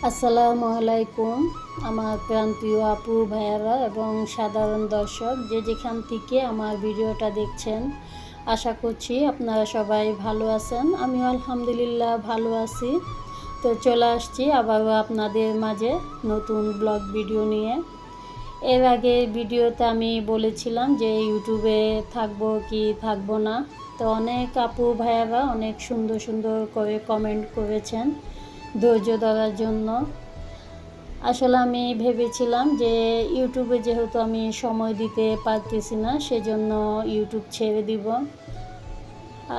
আসসালামু আলাইকুম আমার প্রান্তীয় আপু ভাইয়ারা এবং সাধারণ দর্শক যে যেখান থেকে আমার ভিডিওটা দেখছেন, আশা করছি আপনারা সবাই ভালো আছেন। আমিও আলহামদুলিল্লাহ ভালো আছি। তো চলে আসছি আবারও আপনাদের মাঝে নতুন ব্লগ ভিডিও নিয়ে। এর আগে ভিডিওতে আমি বলেছিলাম যে ইউটিউবে থাকবো কি থাকবো না। তো অনেক আপু ভাইয়ারা অনেক সুন্দর সুন্দর করে কমেন্ট করেছেন ধৈর্য ধরার জন্য। আসলে আমি ভেবেছিলাম যে ইউটিউবে যেহেতু আমি সময় দিতে পারতেছি না, সেজন্য ইউটিউব ছেড়ে দিব।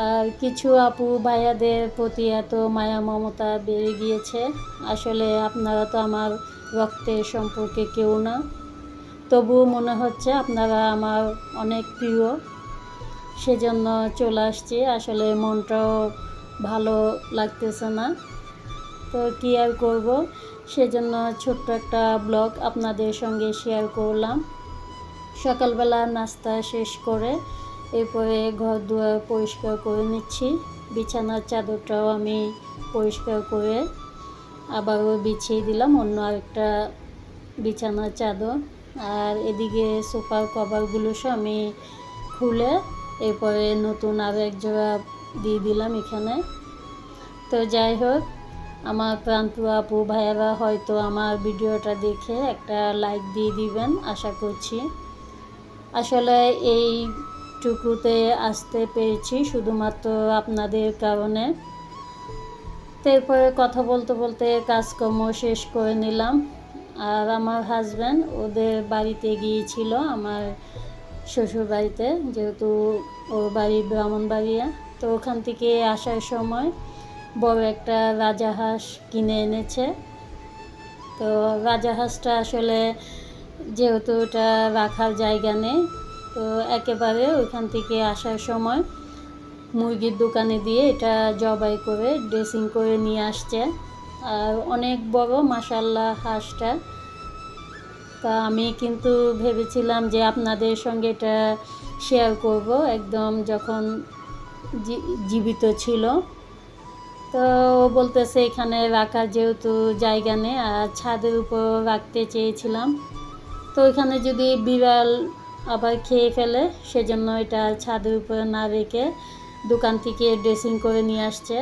আর কিছু আপু ভাইয়াদের প্রতি এত মায়া মমতা বেড়ে গিয়েছে। আসলে আপনারা তো আমার রক্তের সম্পর্কে কেউ না, তবুও মনে হচ্ছে আপনারা আমার অনেক প্রিয়, সেজন্য চলে আসছি। আসলে মনটাও ভালো লাগতেছে না, তো কী আর করবো, সেজন্য ছোট্ট একটা ব্লগ আপনাদের সঙ্গে শেয়ার করলাম। সকালবেলা নাস্তা শেষ করে এরপরে ঘর দুয়ার পরিষ্কার করে নিচ্ছি। বিছানার চাদরটাও আমি পরিষ্কার করে আবারও বিছিয়ে দিলাম অন্য আরেকটা বিছানার চাদর। আর এদিকে সোফার কভারগুলো সব আমি খুলে এরপরে নতুন আরও এক জোড়া দিয়ে দিলাম এখানে। তো যাই হোক, আমার প্রান্তীয় আপু ভাইয়ারা হয়তো আমার ভিডিওটা দেখে একটা লাইক দিয়ে দিবেন আশা করছি। আসলে এইটুকুতে আসতে পেরেছি শুধুমাত্র আপনাদের কারণে। তারপরে কথা বলতে বলতে কাজকর্ম শেষ করে নিলাম। আর আমার হাজব্যান্ড ওদের বাড়িতে গিয়েছিল, আমার শ্বশুর বাড়িতে, যেহেতু ওর বাড়ি ব্রাহ্মণবাড়িয়া। তো ওখান থেকে আসার সময় বড় একটা রাজাহাঁস কিনে এনেছে। তো রাজাহাঁসটা আসলে যেহেতু ওটা রাখার জায়গা নেই, তো একেবারে ওইখান থেকে আসার সময় মুরগির দোকানে দিয়ে এটা জবাই করে ড্রেসিং করে নিয়ে আসছে। আর অনেক বড় মাশাআল্লাহ হাঁসটা। তা আমি কিন্তু ভেবেছিলাম যে আপনাদের সঙ্গে এটা শেয়ার করব একদম যখন জীবিত ছিল। তো বলতেছে এখানে রাখার যেহেতু জায়গা নেই আর ছাদের উপর রাখতে চেয়েছিলাম, তো এখানে যদি বিড়াল আবার খেয়ে ফেলে, সেজন্য এটা ছাদের উপরে না রেখে দোকান থেকে ড্রেসিং করে নিয়ে আসছে।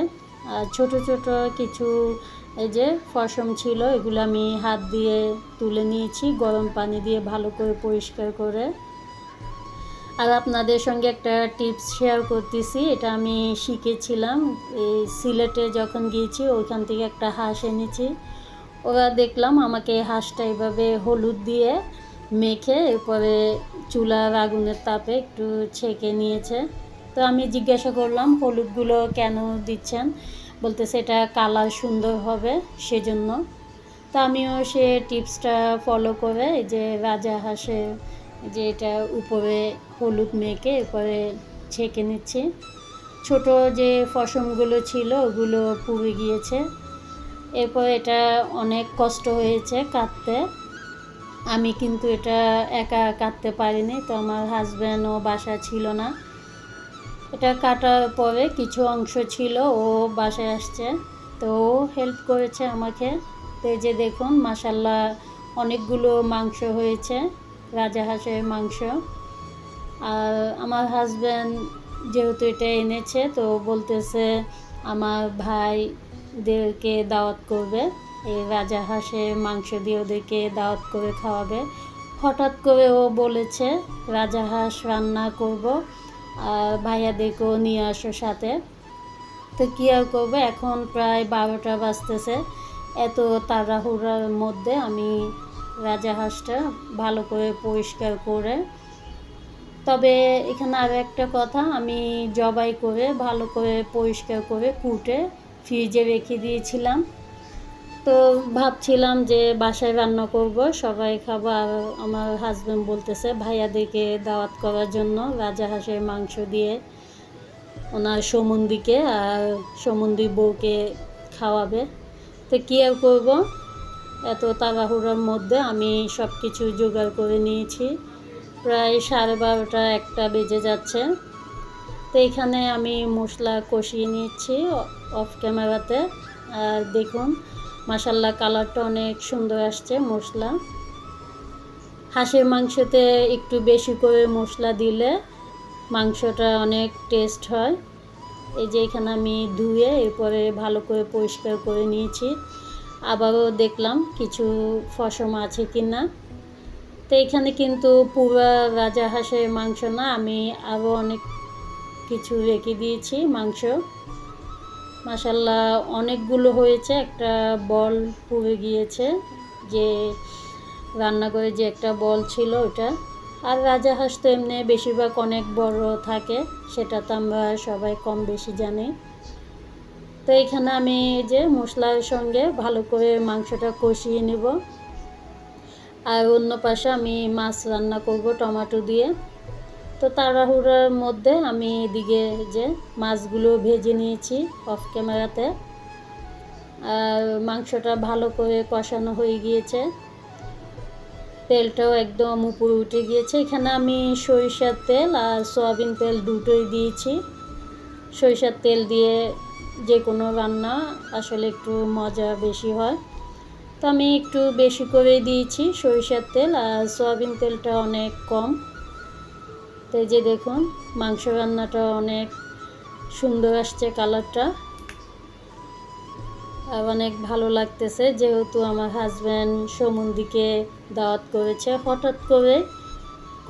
আর ছোটো ছোটো কিছু এই যে পশম ছিল, এগুলো আমি হাত দিয়ে তুলে নিয়েছি গরম পানি দিয়ে ভালো করে পরিষ্কার করে। আর আপনাদের সঙ্গে একটা টিপস শেয়ার করতেছি, এটা আমি শিখেছিলাম এই সিলেটে যখন গিয়েছি, ওইখান থেকে একটা হাঁস এনেছি। ওরা দেখলাম আমাকে হাঁসটা এভাবে হলুদ দিয়ে মেখে এরপরে চুলার আগুনের তাপে একটু ছেঁকে নিয়েছে। তো আমি জিজ্ঞাসা করলাম হলুদগুলো কেন দিচ্ছেন, বলতেছে এটা কালার সুন্দর হবে সেজন্য। তো আমিও সে টিপসটা ফলো করে এই যে রাজা হাঁসের যে এটা উপরে হলুদ মেখে এরপরে ছেঁকে নিচ্ছি। ছোট যে পশমগুলো ছিল ওগুলো পুড়ে গিয়েছে। এরপর এটা অনেক কষ্ট হয়েছে কাটতে। আমি কিন্তু এটা একা কাটতে পারিনি, তো আমার হাজব্যান্ডও বাসা ছিল না। এটা কাটার পরে কিছু অংশ ছিল ও বাসায় আসছে, তো ও হেল্প করেছে আমাকে। তো এই যে দেখুন মাশাআল্লাহ অনেকগুলো মাংস হয়েছে, রাজাহাঁসের মাংস। আর আমার হাজব্যান্ড যেহেতু এটা এনেছে, তো বলতেছে আমার ভাইদেরকে দাওয়াত করবে, এই রাজাহাঁসের মাংস দিয়ে ওদেরকে দাওয়াত করে খাওয়াবে। হঠাৎ করে ও বলেছে রাজাহাঁস রান্না করব আর ভাইয়াদেরকেও নিয়ে আসো সাথে। তো কী আর করবো, এখন প্রায় 12টা বাজতেছে। এত তাড়াহুড়ার মধ্যে আমি রাজাহাঁসটা ভালো করে পরিষ্কার করে, তবে এখানে আরও একটা কথা, আমি জবাই করে ভালো করে পরিষ্কার করে কুটে ফ্রিজে রেখে দিয়েছিলাম। তো ভাবছিলাম যে বাসায় রান্না করব, সবাই খাবো। আর আমার হাজব্যান্ড বলতেছে ভাইয়াদেরকে দাওয়াত করার জন্য রাজাহাঁসের মাংস দিয়ে ওনার সম্বন্ধীকে আর সম্বন্ধী বউকে খাওয়াবে। তো কী আর করবো, এত তাড়াহুড়োর মধ্যে আমি সব কিছু জোগাড় করে নিয়েছি। প্রায় 12:30 একটা বেজে যাচ্ছে। তো এখানে আমি মশলা কষিয়ে নিচ্ছি অফ ক্যামেরাতে। আর দেখুন মাশাআল্লাহ কালারটা অনেক সুন্দর আসছে মশলা। হাঁসের মাংসতে একটু বেশি করে মশলা দিলে মাংসটা অনেক টেস্ট হয়। এই যে এখানে আমি ধুয়ে এরপরে ভালো করে পরিষ্কার করে নিয়েছি। আবারও দেখলাম কিছু ফসম আছে কি না। তো এখানে কিন্তু পুরো রাজা হাঁসের মাংস না, আমি আরও অনেক কিছু রেখে দিয়েছি মাংস। মাশাআল্লাহ অনেকগুলো হয়েছে, একটা বল পুড়ে গিয়েছে, যে রান্নাঘরে যে একটা বল ছিল ওটা। আর রাজা হাঁস তো এমনি বেশিরভাগ অনেক বড় থাকে, সেটা তো আমরা সবাই কম বেশি জানি। তো এখানে আমি যে মশলার সঙ্গে ভালো করে মাংসটা কষিয়ে নেব। আর অন্য পাশে আমি মাছ রান্না করব টমেটো দিয়ে। তো তাড়াহুড়োর মধ্যে আমি এদিকে যে মাছগুলো ভেজে নিয়েছি অফ ক্যামেরাতে। আর মাংসটা ভালো করে কষানো হয়ে গিয়েছে, তেলটাও একদম উপরে উঠে গিয়েছে। এখানে আমি সরিষার তেল আর সয়াবিন তেল দুটোই দিয়েছি। সরিষার তেল দিয়ে যে কোনো রান্না আসলে একটু মজা বেশি হয়, তো আমি একটু বেশি করে দিয়েছি সরিষার তেল, আর সয়াবিন তেলটা অনেক কম। তো এই যে দেখুন মাংস রান্নাটা অনেক সুন্দর আসছে কালারটা, আর অনেক ভালো লাগতেছে। যেহেতু আমার হাজব্যান্ড সমুদ্রকে দাওয়াত করেছে, হঠাৎ করে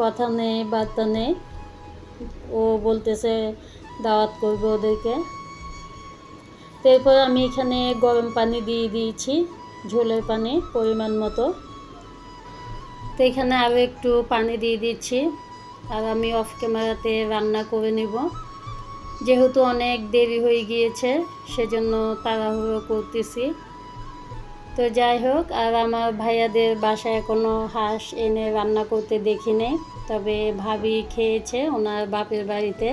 কথা নেই বার্তা নেই, ও বলতেছে দাওয়াত করবে ওদেরকে। তো এরপর আমি এখানে গরম পানি দিয়ে দিয়েছি, ঝোলের পানি পরিমাণ মতো। তো এখানে আরও একটু পানি দিয়ে দিচ্ছি, আর আমি অফ ক্যামেরাতে রান্না করে নিব। যেহেতু অনেক দেরি হয়ে গিয়েছে সেজন্য তাড়াহুড়ো করতেছি। তো যাই হোক, আর আমার ভাইয়াদের বাসায় কোনো হাঁস এনে রান্না করতে দেখি নেই, তবে ভাবি খেয়েছে ওনার বাপের বাড়িতে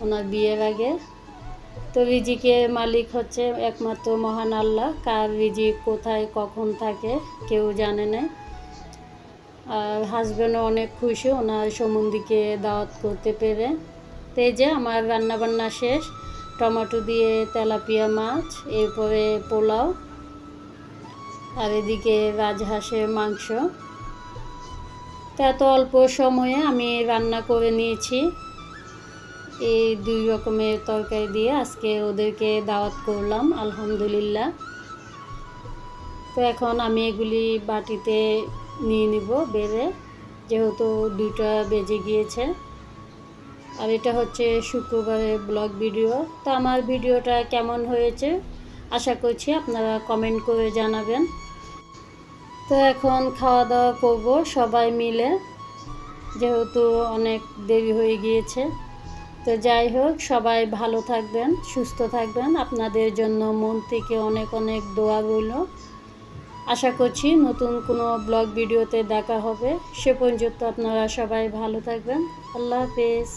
ওনার বিয়ের আগে। তো রিজিকের মালিক হচ্ছে একমাত্র মহান আল্লাহ, কার রিজিক কোথায় কখন থাকে কেউ জানে না। আর হাজব্যান্ডও অনেক খুশি ওনার সম্বন্ধীকে দাওয়াত করতে পেরে। তো এই যে আমার রান্নাবান্না শেষ, টমেটো দিয়ে তেলাপিয়া মাছ, এরপরে পোলাও, আর এদিকে রাজহাঁসের মাংস। তো এত অল্প সময়ে আমি রান্না করে নিয়েছি এই 2 রকমের তরকারি দিয়ে। আজকে ওদেরকে দাওয়াত করলাম আলহামদুলিল্লাহ। তো এখন আমি এগুলি বাটিতে নিয়ে নিব বেড়ে, যেহেতু 2টা বেজে গিয়েছে। আর এটা হচ্ছে শুক্রবারের ব্লগ ভিডিও। তো আমার ভিডিওটা কেমন হয়েছে আশা করছি আপনারা কমেন্ট করে জানাবেন। তো এখন খাওয়া দাওয়া করব সবাই মিলে, যেহেতু অনেক দেরি হয়ে গিয়েছে। তো যাই হোক, সবাই ভালো থাকবেন, সুস্থ থাকবেন, আপনাদের জন্য মন থেকে অনেক অনেক দোয়া রইল। আশা করছি নতুন কোনো ব্লগ ভিডিওতে দেখা হবে। সে পর্যন্ত আপনারা সবাই ভালো থাকবেন। আল্লাহ হাফেজ।